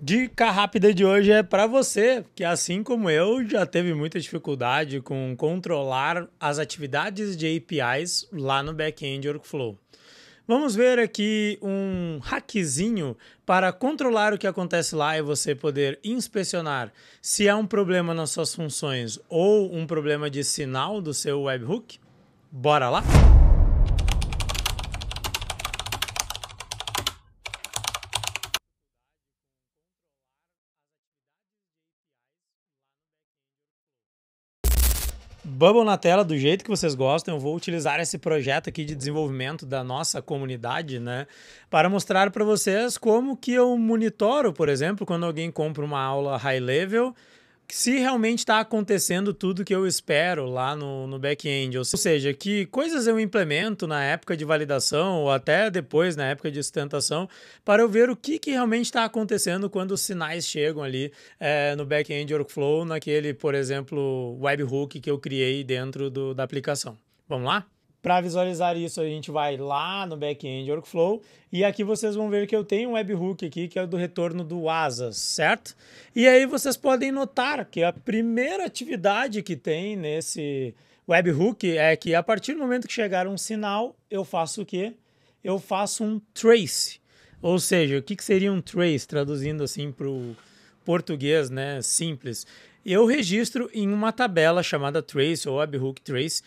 Dica rápida de hoje é para você que, assim como eu, já teve muita dificuldade com controlar as atividades de APIs lá no back-end Workflow. Vamos ver aqui um hackzinho para controlar o que acontece lá e você poder inspecionar se há um problema nas suas funções ou um problema de sinal do seu webhook. Bora lá? Bubble na tela do jeito que vocês gostam. Eu vou utilizar esse projeto aqui de desenvolvimento da nossa comunidade, né, para mostrar para vocês como que eu monitoro, por exemplo, quando alguém compra uma aula high level, se realmente está acontecendo tudo que eu espero lá no back-end. Ou seja, que coisas eu implemento na época de validação ou até depois na época de sustentação para eu ver o que realmente está acontecendo quando os sinais chegam ali no back-end workflow, naquele, por exemplo, webhook que eu criei dentro da aplicação. Vamos lá? Para visualizar isso, a gente vai lá no back-end workflow e aqui vocês vão ver que eu tenho um webhook aqui que é do retorno do Asas, certo? E aí vocês podem notar que a primeira atividade que tem nesse webhook é que a partir do momento que chegar um sinal, eu faço o quê? Eu faço um trace. Ou seja, o que seria um trace, traduzindo assim para o português, né, simples? Eu registro em uma tabela chamada trace ou webhook trace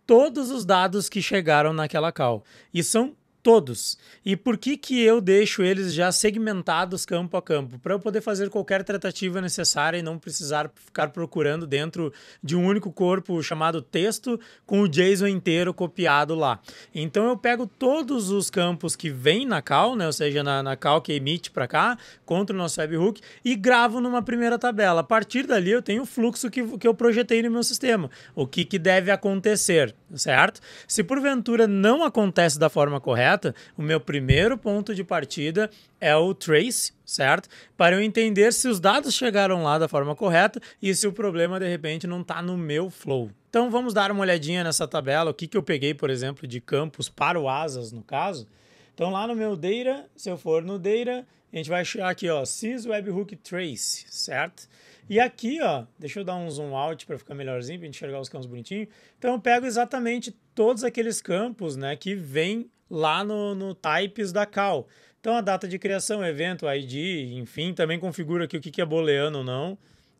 todos os dados que chegaram naquela call. E são todos. E por que eu deixo eles já segmentados campo a campo? Para eu poder fazer qualquer tratativa necessária e não precisar ficar procurando dentro de um único corpo chamado texto com o JSON inteiro copiado lá. Então eu pego todos os campos que vêm na call, né? Ou seja, na call que emite para cá, contra o nosso webhook, e gravo numa primeira tabela. A partir dali eu tenho o fluxo que eu projetei no meu sistema. O que deve acontecer, certo? Se porventura não acontece da forma correta, o meu primeiro ponto de partida é o trace, certo? Para eu entender se os dados chegaram lá da forma correta e se o problema de repente não está no meu flow. Então vamos dar uma olhadinha nessa tabela, o que eu peguei, por exemplo, de campos para o Asas no caso. Então lá no meu data, se eu for no data, a gente vai achar aqui, ó, sys webhook trace, certo? E aqui, ó, deixa eu dar um zoom out para ficar melhorzinho, para enxergar os campos bonitinhos. Então eu pego exatamente todos aqueles campos, né, que vêm lá no types da call. Então a data de criação, evento, ID, enfim, também configura aqui o que é booleano ou não,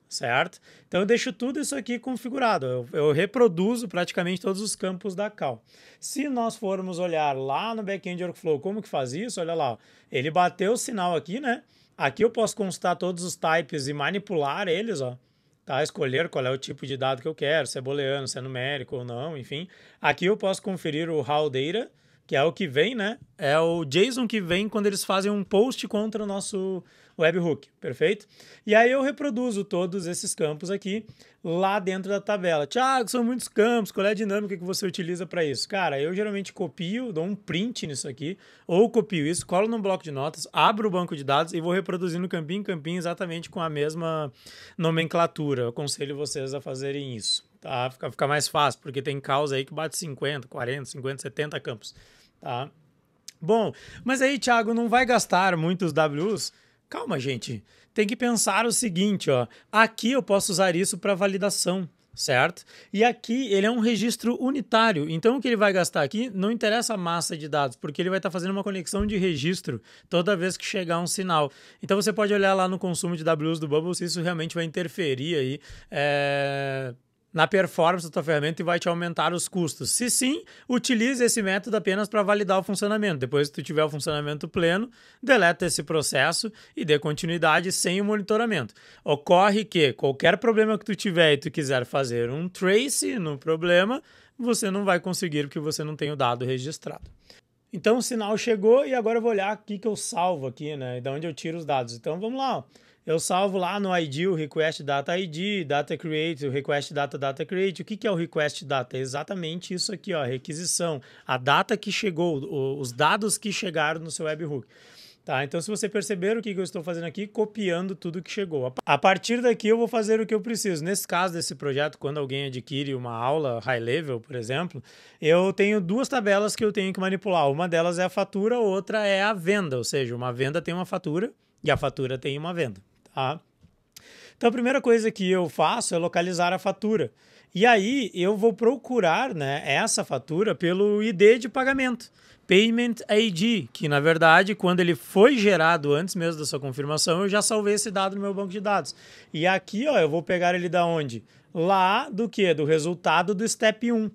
certo? Então eu deixo tudo isso aqui configurado, eu reproduzo praticamente todos os campos da call. Se nós formos olhar lá no back-end workflow como que faz isso, olha lá, ó, ele bateu o sinal aqui, né? Aqui eu posso consultar todos os types e manipular eles, ó. Tá? Escolher qual é o tipo de dado que eu quero, se é booleano, se é numérico ou não, enfim. Aqui eu posso conferir o raw data, que é o que vem, né? É o JSON que vem quando eles fazem um post contra o nosso webhook, perfeito? E aí eu reproduzo todos esses campos aqui lá dentro da tabela. Tiago, são muitos campos, qual é a dinâmica que você utiliza para isso? Cara, eu geralmente copio, dou um print nisso aqui, ou copio isso, colo no bloco de notas, abro o banco de dados e vou reproduzindo campinho em campinho exatamente com a mesma nomenclatura. Eu aconselho vocês a fazerem isso. Tá? Fica mais fácil, porque tem causa aí que bate 50, 40, 50, 70 campos. Tá? Bom, mas aí, Thiago, não vai gastar muitos Ws? Calma, gente. Tem que pensar o seguinte, ó. Aqui eu posso usar isso para validação, certo? E aqui ele é um registro unitário. Então o que ele vai gastar aqui não interessa a massa de dados, porque ele vai estar fazendo uma conexão de registro toda vez que chegar um sinal. Então você pode olhar lá no consumo de Ws do Bubble se isso realmente vai interferir aí na performance da tua ferramenta e vai te aumentar os custos. Se sim, utilize esse método apenas para validar o funcionamento. Depois que tu tiver o funcionamento pleno, deleta esse processo e dê continuidade sem o monitoramento. Ocorre que qualquer problema que tu tiver e tu quiser fazer um trace no problema, você não vai conseguir porque você não tem o dado registrado. Então o sinal chegou e agora eu vou olhar o que eu salvo aqui, né? De onde eu tiro os dados. Então vamos lá, ó. Eu salvo lá no ID o request data ID, data create, o request data create. O que é o request data? É exatamente isso aqui, ó, requisição, a data que chegou, os dados que chegaram no seu webhook. Tá, então se você perceber o que eu estou fazendo aqui, copiando tudo que chegou. A partir daqui eu vou fazer o que eu preciso. Nesse caso desse projeto, quando alguém adquire uma aula high level, por exemplo, eu tenho duas tabelas que eu tenho que manipular. Uma delas é a fatura, outra é a venda, ou seja, uma venda tem uma fatura, e a fatura tem uma venda, tá? Então a primeira coisa que eu faço é localizar a fatura. E aí eu vou procurar, né, essa fatura pelo ID de pagamento, Payment ID, que na verdade quando ele foi gerado antes mesmo da sua confirmação, eu já salvei esse dado no meu banco de dados. E aqui, ó, eu vou pegar ele da onde? Lá do quê? Do resultado do Step 1,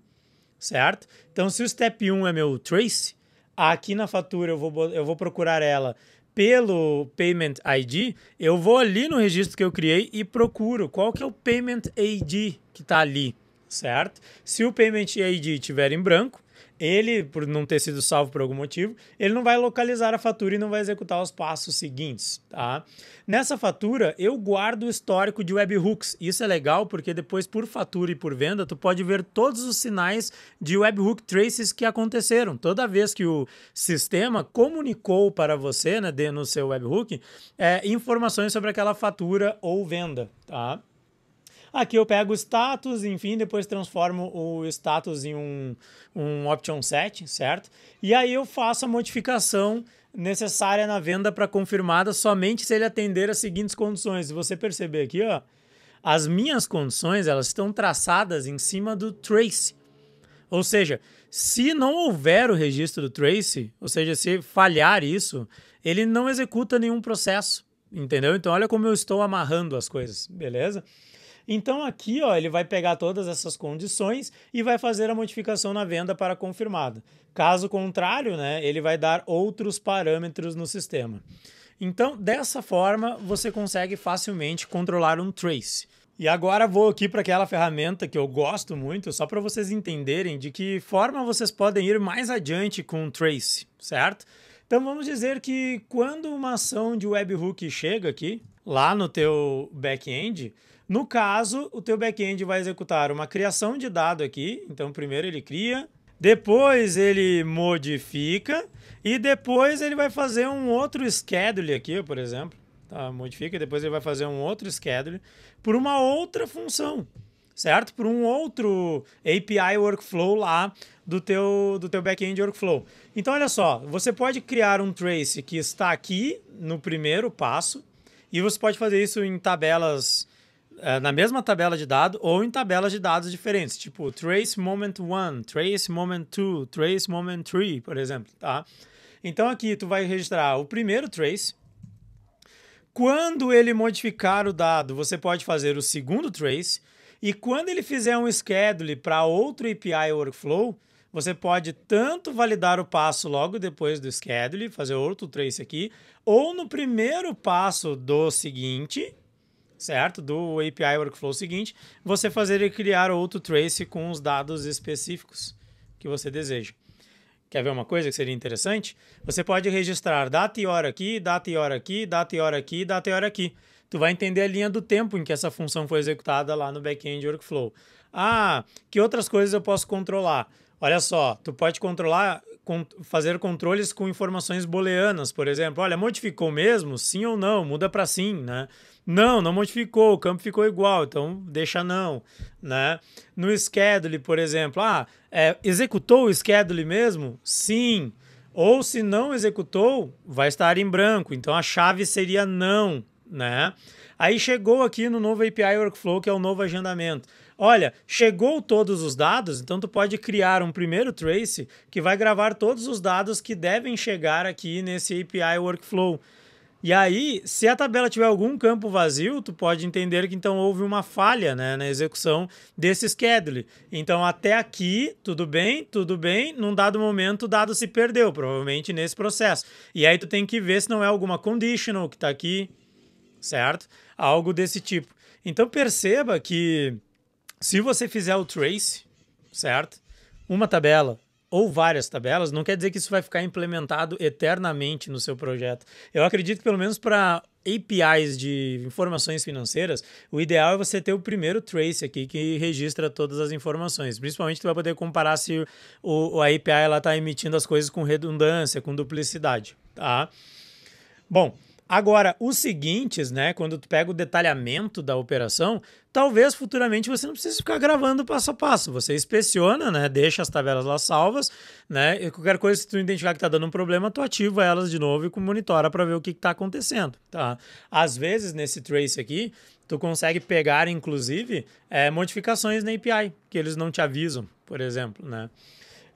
certo? Então se o Step 1 é meu trace, aqui na fatura eu vou procurar ela pelo Payment ID, eu vou ali no registro que eu criei e procuro qual que é o Payment ID que está ali, certo? Se o Payment ID estiver em branco, ele, por não ter sido salvo por algum motivo, ele não vai localizar a fatura e não vai executar os passos seguintes, tá? Nessa fatura, eu guardo o histórico de webhooks. Isso é legal porque depois, por fatura e por venda, tu pode ver todos os sinais de webhook traces que aconteceram. Toda vez que o sistema comunicou para você, né, no seu webhook, informações sobre aquela fatura ou venda, tá? Aqui eu pego o status, enfim, depois transformo o status em um option set, certo? E aí eu faço a modificação necessária na venda para confirmada somente se ele atender as seguintes condições. Se você perceber aqui, ó, as minhas condições, elas estão traçadas em cima do trace. Ou seja, se não houver o registro do trace, ou seja, se falhar isso, ele não executa nenhum processo, entendeu? Então olha como eu estou amarrando as coisas, beleza? Então aqui, ó, ele vai pegar todas essas condições e vai fazer a modificação na venda para confirmada. Caso contrário, né, ele vai dar outros parâmetros no sistema. Então, dessa forma, você consegue facilmente controlar um trace. E agora vou aqui para aquela ferramenta que eu gosto muito, só para vocês entenderem de que forma vocês podem ir mais adiante com um trace, certo? Então vamos dizer que quando uma ação de webhook chega aqui, lá no teu back-end, no caso, o teu back-end vai executar uma criação de dado aqui. Então, primeiro ele cria, depois ele modifica e depois ele vai fazer um outro schedule aqui, por exemplo. Tá, modifica e depois ele vai fazer um outro schedule por uma outra função, certo? Por um outro API workflow lá do teu back-end workflow. Então, olha só, você pode criar um trace que está aqui no primeiro passo e você pode fazer isso em tabelas na mesma tabela de dados ou em tabelas de dados diferentes, tipo trace moment 1, trace moment 2, trace moment 3, por exemplo, tá? Então aqui tu vai registrar o primeiro trace. Quando ele modificar o dado, você pode fazer o segundo trace e quando ele fizer um schedule para outro API workflow, você pode tanto validar o passo logo depois do schedule, fazer outro trace aqui, ou no primeiro passo do seguinte, certo? Do API Workflow seguinte, você fazer e criar outro trace com os dados específicos que você deseja. Quer ver uma coisa que seria interessante? Você pode registrar data e hora aqui, data e hora aqui, data e hora aqui, data e hora aqui. Tu vai entender a linha do tempo em que essa função foi executada lá no back-end Workflow. Ah, que outras coisas eu posso controlar? Olha só, tu pode controlar, fazer controles com informações booleanas, por exemplo. Olha, modificou mesmo? Sim ou não? Muda para sim, né? Não, não modificou, o campo ficou igual, então deixa não, né? No schedule, por exemplo, executou o schedule mesmo? Sim. Ou se não executou, vai estar em branco, então a chave seria não, né? Aí chegou aqui no novo API Workflow, que é o novo agendamento. Olha, chegou todos os dados, então tu pode criar um primeiro trace que vai gravar todos os dados que devem chegar aqui nesse API Workflow. E aí, se a tabela tiver algum campo vazio, tu pode entender que então houve uma falha, né, na execução desse schedule. Então, até aqui, tudo bem, num dado momento o dado se perdeu, provavelmente nesse processo. E aí tu tem que ver se não é alguma conditional que está aqui, certo? Algo desse tipo. Então, perceba que se você fizer o trace, certo? Uma tabela ou várias tabelas, não quer dizer que isso vai ficar implementado eternamente no seu projeto. Eu acredito que pelo menos para APIs de informações financeiras, o ideal é você ter o primeiro trace aqui que registra todas as informações. Principalmente tu vai poder comparar se a API está emitindo as coisas com redundância, com duplicidade, tá? Bom, Agora, os seguintes, né, quando tu pega o detalhamento da operação, talvez futuramente você não precise ficar gravando passo a passo. Você inspeciona, né, deixa as tabelas lá salvas, né, e qualquer coisa, se tu identificar que tá dando um problema, tu ativa elas de novo e monitora para ver o que tá acontecendo, tá? Às vezes, nesse trace aqui, tu consegue pegar, inclusive, modificações na API, que eles não te avisam, por exemplo, né?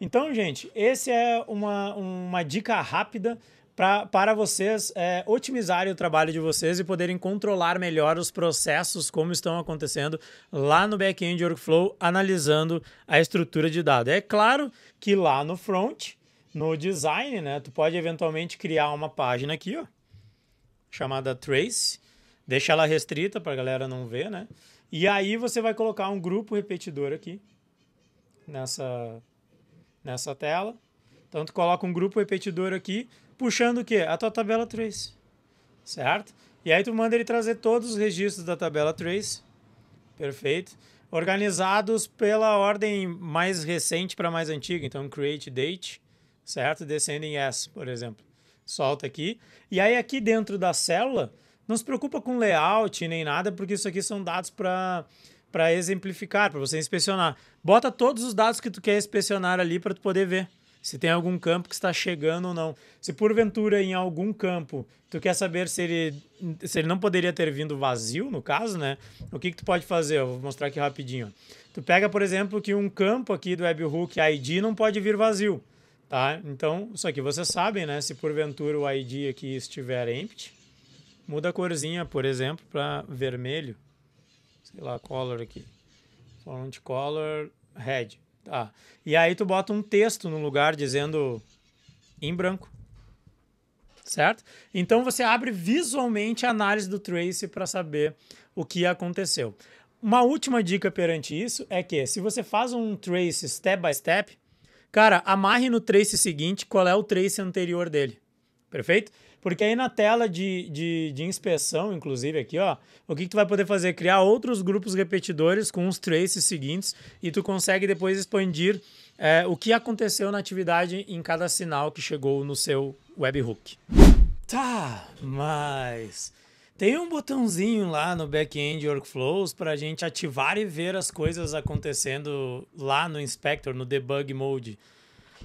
Então, gente, esse é uma dica rápida para vocês otimizarem o trabalho de vocês e poderem controlar melhor os processos como estão acontecendo lá no back-end Workflow, analisando a estrutura de dados. É claro que lá no front, no design, né, tu pode eventualmente criar uma página aqui, ó, chamada Trace, deixa ela restrita para a galera não ver, né? E aí você vai colocar um grupo repetidor aqui nessa tela. Então, tu coloca um grupo repetidor aqui, puxando o quê? A tua tabela trace, certo? E aí tu manda ele trazer todos os registros da tabela trace, perfeito, organizados pela ordem mais recente para mais antiga. Então, create date, certo? Descending as, por exemplo. Solta aqui. E aí aqui dentro da célula, não se preocupa com layout nem nada, porque isso aqui são dados para exemplificar, para você inspecionar. Bota todos os dados que tu quer inspecionar ali para tu poder ver se tem algum campo que está chegando ou não. Se porventura em algum campo tu quer saber se ele não poderia ter vindo vazio, no caso, né? O que tu pode fazer? Eu vou mostrar aqui rapidinho. Tu pega, por exemplo, que um campo aqui do webhook ID não pode vir vazio, tá? Então, isso aqui vocês sabem, né? Se porventura o ID aqui estiver empty, muda a corzinha, por exemplo, para vermelho. Sei lá, color aqui. Font color red. Tá. E aí tu bota um texto no lugar dizendo em branco. Certo? Então você abre visualmente a análise do trace para saber o que aconteceu. Uma última dica perante isso é que se você faz um trace step by step, cara, amarre no trace seguinte qual é o trace anterior dele. Perfeito? Porque aí na tela de inspeção, inclusive aqui, ó, o que tu vai poder fazer? Criar outros grupos repetidores com os traces seguintes e tu consegue depois expandir o que aconteceu na atividade em cada sinal que chegou no seu webhook. Tá, mas tem um botãozinho lá no back-end Workflows para a gente ativar e ver as coisas acontecendo lá no Inspector, no Debug Mode.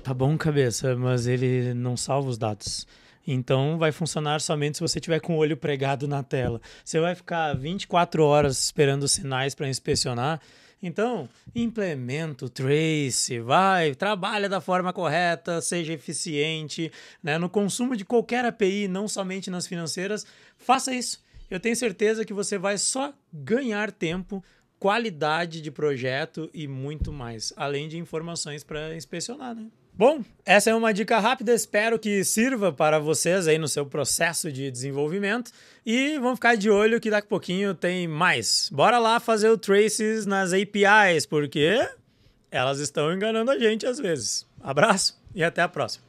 Tá bom, cabeça, mas ele não salva os dados. Então, vai funcionar somente se você tiver com o olho pregado na tela. Você vai ficar 24 horas esperando os sinais para inspecionar. Então, implementa o trace, trabalha da forma correta, seja eficiente, né? No consumo de qualquer API, não somente nas financeiras. Faça isso. Eu tenho certeza que você vai só ganhar tempo, qualidade de projeto e muito mais, além de informações para inspecionar, né? Bom, essa é uma dica rápida, espero que sirva para vocês aí no seu processo de desenvolvimento e vamos ficar de olho que daqui a pouquinho tem mais. Bora lá fazer o traces nas APIs, porque elas estão enganando a gente às vezes. Abraço e até a próxima.